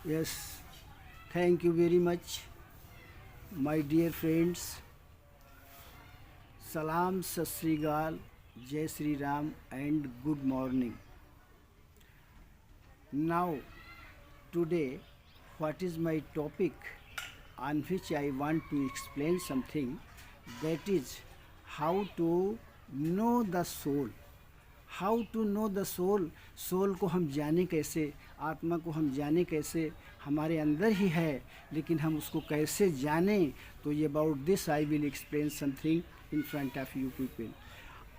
Yes, thank you very much, my dear friends. Salam, Sat Sri Akal, Jai Sri Ram, and good morning. Now, today, what is my topic on which I want to explain something, that is how to know the soul. How to know the soul. Soul को हम जाने कैसे, आत्मा को हम जाने कैसे, हमारे अंदर ही है लेकिन हम उसको कैसे जाने. तो ये about this I will explain something in front of you people.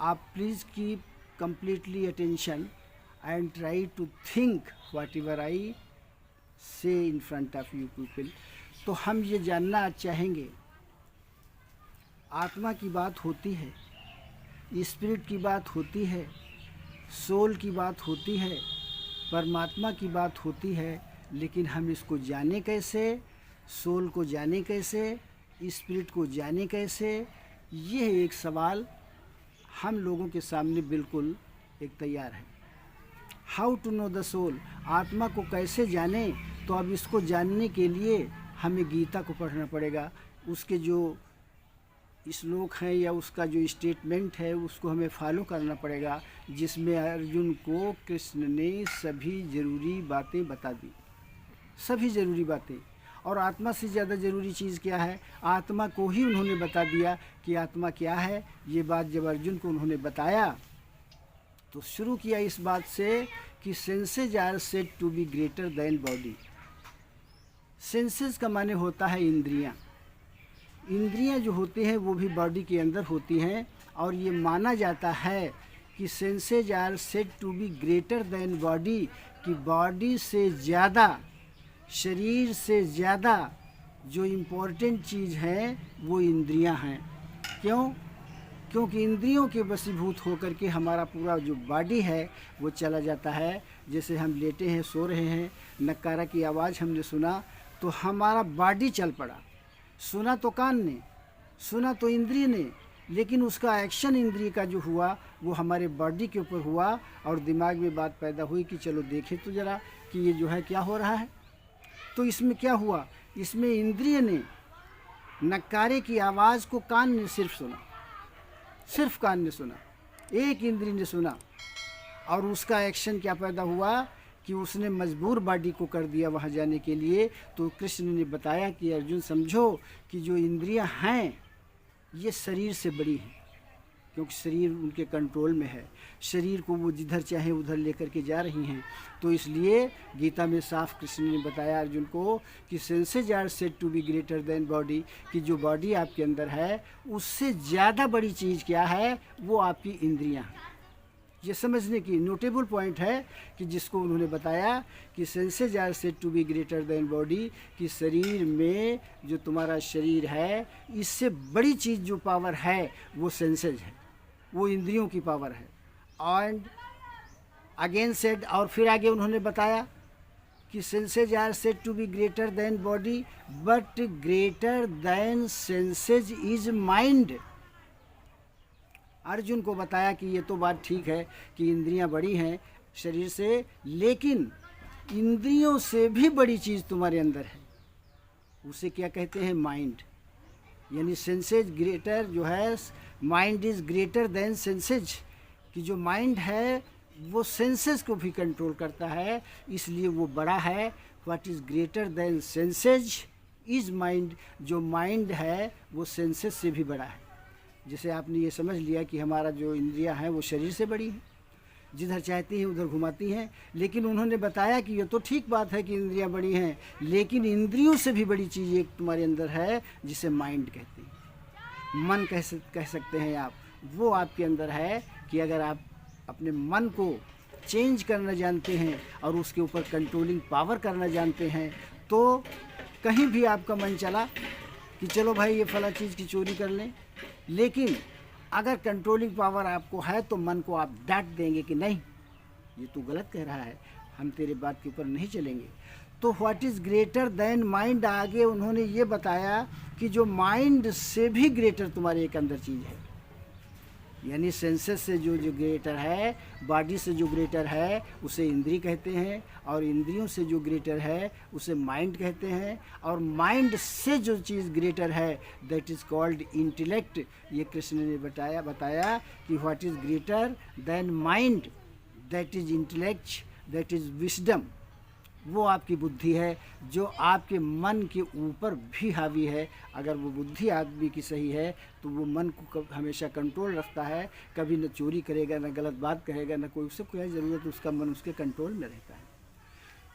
आप please keep completely attention and try to think whatever I say in front of you people. तो हम ये जानना चाहेंगे, आत्मा की बात होती है, स्पिरिट की बात होती है, सोल की बात होती है, परमात्मा की बात होती है, लेकिन हम इसको जाने कैसे, सोल को जाने कैसे, स्पिरिट को जाने कैसे. ये एक सवाल हम लोगों के सामने बिल्कुल एक तैयार है. How to know the soul, आत्मा को कैसे जाने. तो अब इसको जानने के लिए हमें गीता को पढ़ना पड़ेगा. उसके जो श्लोक हैं या उसका जो स्टेटमेंट है उसको हमें फॉलो करना पड़ेगा, जिसमें अर्जुन को कृष्ण ने सभी ज़रूरी बातें बता दी, सभी ज़रूरी बातें. और आत्मा से ज़्यादा ज़रूरी चीज़ क्या है, आत्मा को ही उन्होंने बता दिया कि आत्मा क्या है. ये बात जब अर्जुन को उन्होंने बताया तो शुरू किया इस बात से कि senses are said to be greater than body. Senses का माने होता है इंद्रियां. इंद्रियां जो होती हैं वो भी बॉडी के अंदर होती हैं, और ये माना जाता है कि senses are said to be greater than body, कि बॉडी से ज़्यादा, शरीर से ज़्यादा जो इम्पोर्टेंट चीज़ है वो इंद्रियां हैं. क्यों? क्योंकि इंद्रियों के वशीभूत होकर के हमारा पूरा जो बॉडी है वो चला जाता है. जैसे हम लेटे हैं, सो रहे हैं, नक्कारा की आवाज़ हमने सुना तो हमारा बॉडी चल पड़ा. सुना तो कान ने, सुना तो इंद्रिय ने, लेकिन उसका एक्शन इंद्रिय का जो हुआ वो हमारे बॉडी के ऊपर हुआ, और दिमाग में बात पैदा हुई कि चलो देखें तो ज़रा कि ये जो है क्या हो रहा है. तो इसमें क्या हुआ, इसमें इंद्रिय ने नक्कारे की आवाज़ को कान ने सिर्फ सुना, सिर्फ कान ने सुना, एक इंद्रिय ने सुना, और उसका एक्शन क्या पैदा हुआ कि उसने मजबूर बॉडी को कर दिया वहाँ जाने के लिए. तो कृष्ण ने बताया कि अर्जुन समझो कि जो इंद्रियां हैं ये शरीर से बड़ी हैं, क्योंकि शरीर उनके कंट्रोल में है. शरीर को वो जिधर चाहे उधर लेकर के जा रही हैं. तो इसलिए गीता में साफ कृष्ण ने बताया अर्जुन को कि senses are said to be greater than body, कि जो बॉडी आपके अंदर है उससे ज़्यादा बड़ी चीज़ क्या है, वो आपकी इंद्रियां हैं. ये समझने की नोटेबल पॉइंट है कि जिसको उन्होंने बताया कि senses are said to be greater than body, कि शरीर में जो तुम्हारा शरीर है इससे बड़ी चीज़ जो पावर है वो सेंसेज है, वो इंद्रियों की पावर है. एंड अगेन सेड, और फिर आगे उन्होंने बताया कि senses are said to be greater than body, but greater than senses is mind. Arjun को बताया कि ये तो बात ठीक है कि इंद्रियां बड़ी हैं शरीर से, लेकिन इंद्रियों से भी बड़ी चीज़ तुम्हारे अंदर है. उसे क्या कहते हैं, माइंड. यानी सेंसेज ग्रेटर जो है, mind is greater than senses, कि जो माइंड है वो सेंसेज को भी कंट्रोल करता है, इसलिए वो बड़ा है. What is greater than senses is mind. जो माइंड है वो सेंसेज से भी बड़ा है. जैसे आपने ये समझ लिया कि हमारा जो इंद्रियां हैं वो शरीर से बड़ी हैं, जिधर चाहती हैं उधर घुमाती हैं. लेकिन उन्होंने बताया कि ये तो ठीक बात है कि इंद्रियां बड़ी हैं, लेकिन इंद्रियों से भी बड़ी चीज़ एक तुम्हारे अंदर है जिसे माइंड कहते हैं, मन कह सकते हैं आप. वो आपके अंदर है कि अगर आप अपने मन को चेंज करना जानते हैं और उसके ऊपर कंट्रोलिंग पावर करना जानते हैं, तो कहीं भी आपका मन चला कि चलो भाई ये फला चीज़ की चोरी कर लें, लेकिन अगर कंट्रोलिंग पावर आपको है तो मन को आप डांट देंगे कि नहीं, ये तू गलत कह रहा है, हम तेरे बात के ऊपर नहीं चलेंगे. तो what is greater than mind, आगे उन्होंने ये बताया कि जो माइंड से भी ग्रेटर तुम्हारे एक अंदर चीज़ है, यानी सेंसेस से जो जो ग्रेटर है, बॉडी से जो ग्रेटर है उसे इंद्रिय कहते हैं, और इंद्रियों से जो ग्रेटर है उसे माइंड कहते हैं, और माइंड से जो चीज़ ग्रेटर है दैट इज़ कॉल्ड इंटेलेक्ट। ये कृष्ण ने बताया कि what is greater than mind, that is intellect, that is wisdom. वो आपकी बुद्धि है जो आपके मन के ऊपर भी हावी है। अगर वो बुद्धि आदमी की सही है तो वो मन को हमेशा कंट्रोल रखता है, कभी न चोरी करेगा, न गलत बात कहेगा, न कोई उससे कोई ज़रूरत, उसका मन उसके कंट्रोल में रहता है।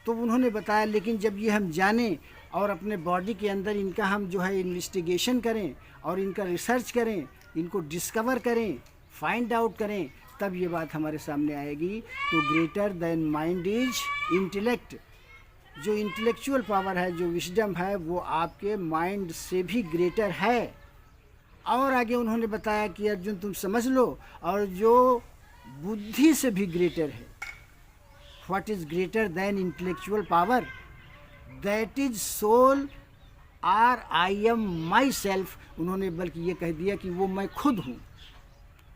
तो उन्होंने बताया लेकिन जब ये हम जानें और अपने बॉडी के अंदर इनका हम जो है इन्वेस्टिगेशन करें और इनका रिसर्च करें, इनको डिस्कवर करें, फाइंड आउट करें, तब ये बात हमारे सामने आएगी। तो greater than mind is intellect. जो इंटेलेक्चुअल पावर है, जो विजडम है, वो आपके माइंड से भी ग्रेटर है। और आगे उन्होंने बताया कि अर्जुन तुम समझ लो, और जो बुद्धि से भी ग्रेटर है, what is greater than intellectual power, that is soul or I am myself. उन्होंने बल्कि ये कह दिया कि वो मैं खुद हूँ।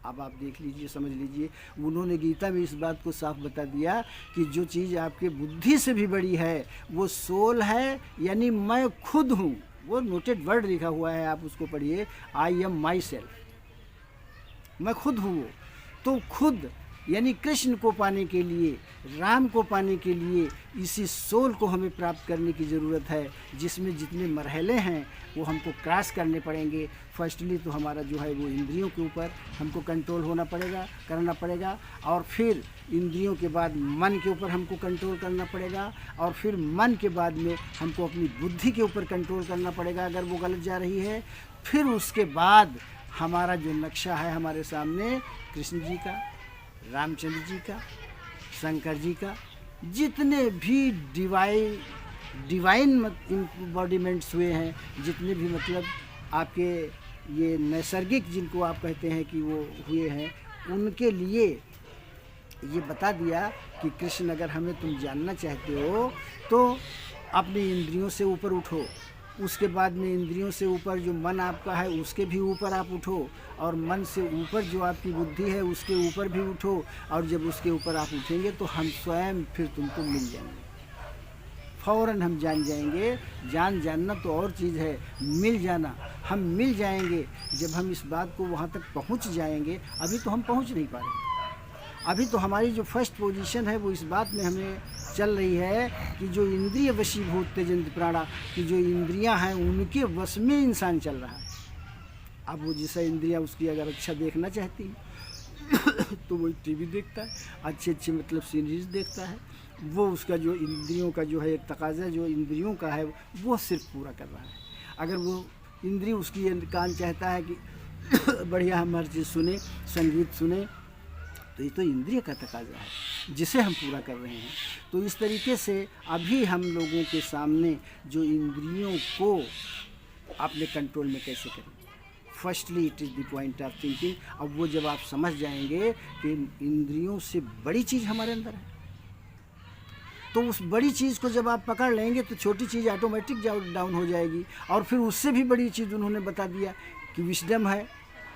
अब आप देख लीजिए, समझ लीजिए, उन्होंने गीता में इस बात को साफ बता दिया कि जो चीज़ आपके बुद्धि से भी बड़ी है वो सोल है, यानी मैं खुद हूँ। वो नोटेड वर्ड लिखा हुआ है, आप उसको पढ़िए, आई एम माई सेल्फ, मैं खुद हूँ। वो तो खुद यानी कृष्ण को पाने के लिए, राम को पाने के लिए इसी सोल को हमें प्राप्त करने की ज़रूरत है, जिसमें जितने मरहले हैं वो हमको क्रॉस करने पड़ेंगे। फर्स्टली तो हमारा जो है वो इंद्रियों के ऊपर हमको कंट्रोल करना पड़ेगा, और फिर इंद्रियों के बाद मन के ऊपर हमको कंट्रोल करना पड़ेगा, और फिर मन के बाद में हमको अपनी बुद्धि के ऊपर कंट्रोल करना पड़ेगा अगर वो गलत जा रही है। फिर उसके बाद हमारा जो नक्शा है हमारे सामने, कृष्ण जी का, रामचंद्र जी का, शंकर जी का, जितने भी डिवाइन इम्बॉडीमेंट्स हुए हैं, जितने भी मतलब आपके ये नैसर्गिक जिनको आप कहते हैं कि वो हुए हैं, उनके लिए ये बता दिया कि कृष्ण अगर हमें तुम जानना चाहते हो तो अपनी इंद्रियों से ऊपर उठो, उसके बाद में इंद्रियों से ऊपर जो मन आपका है उसके भी ऊपर आप उठो, और मन से ऊपर जो आपकी बुद्धि है उसके ऊपर भी उठो, और जब उसके ऊपर आप उठेंगे तो हम स्वयं फिर तुमको मिल जाएंगे, फ़ौरन हम जान जाएंगे। जानना तो और चीज़ है, मिल जाना, हम मिल जाएंगे जब हम इस बात को वहाँ तक पहुँच जाएंगे। अभी तो हम पहुँच नहीं पा रहे। अभी तो हमारी जो फर्स्ट पोजीशन है वो इस बात में हमें चल रही है कि जो इंद्रिय वशीभूत तेजंत प्राणा, कि जो इंद्रियां हैं उनके वश में इंसान चल रहा है। अब वो जैसा इंद्रियां उसकी अगर अच्छा देखना चाहती है तो वो टीवी देखता है, अच्छे मतलब सीरीज देखता है, वो उसका जो इंद्रियों का जो है एक तकाजा जो इंद्रियों का है वो सिर्फ पूरा कर रहा है। अगर वो इंद्रिय उसकी कान चाहता है कि बढ़िया हम हर चीज़ सुने, संगीत सुने, तो ये तो इंद्रिय का तकाजा है जिसे हम पूरा कर रहे हैं। तो इस तरीके से अभी हम लोगों के सामने जो इंद्रियों को अपने कंट्रोल में कैसे करें, firstly it is the point of thinking. अब वो जब आप समझ जाएंगे कि इंद्रियों से बड़ी चीज़ हमारे अंदर है, तो उस बड़ी चीज़ को जब आप पकड़ लेंगे तो छोटी चीज़ ऑटोमेटिक डाउन हो जाएगी। और फिर उससे भी बड़ी चीज़ उन्होंने बता दिया कि विजडम है,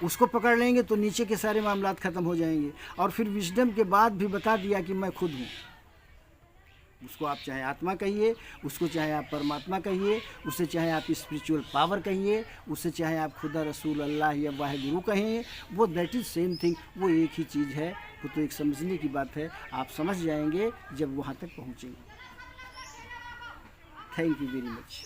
उसको पकड़ लेंगे तो नीचे के सारे मामलात ख़त्म हो जाएंगे। और फिर विजडम के बाद भी बता दिया कि मैं खुद हूँ। उसको आप चाहे आत्मा कहिए, उसको चाहे आप परमात्मा कहिए, उसे चाहे आप स्पिरिचुअल पावर कहिए, उसे चाहे आप खुदा रसूल अल्लाह या वाहिगुरु कहिए, वो दैट इज़ सेम थिंग, वो एक ही चीज़ है। वो तो एक समझने की बात है, आप समझ जाएंगे जब वहाँ तक पहुँचेंगे। Thank you very much.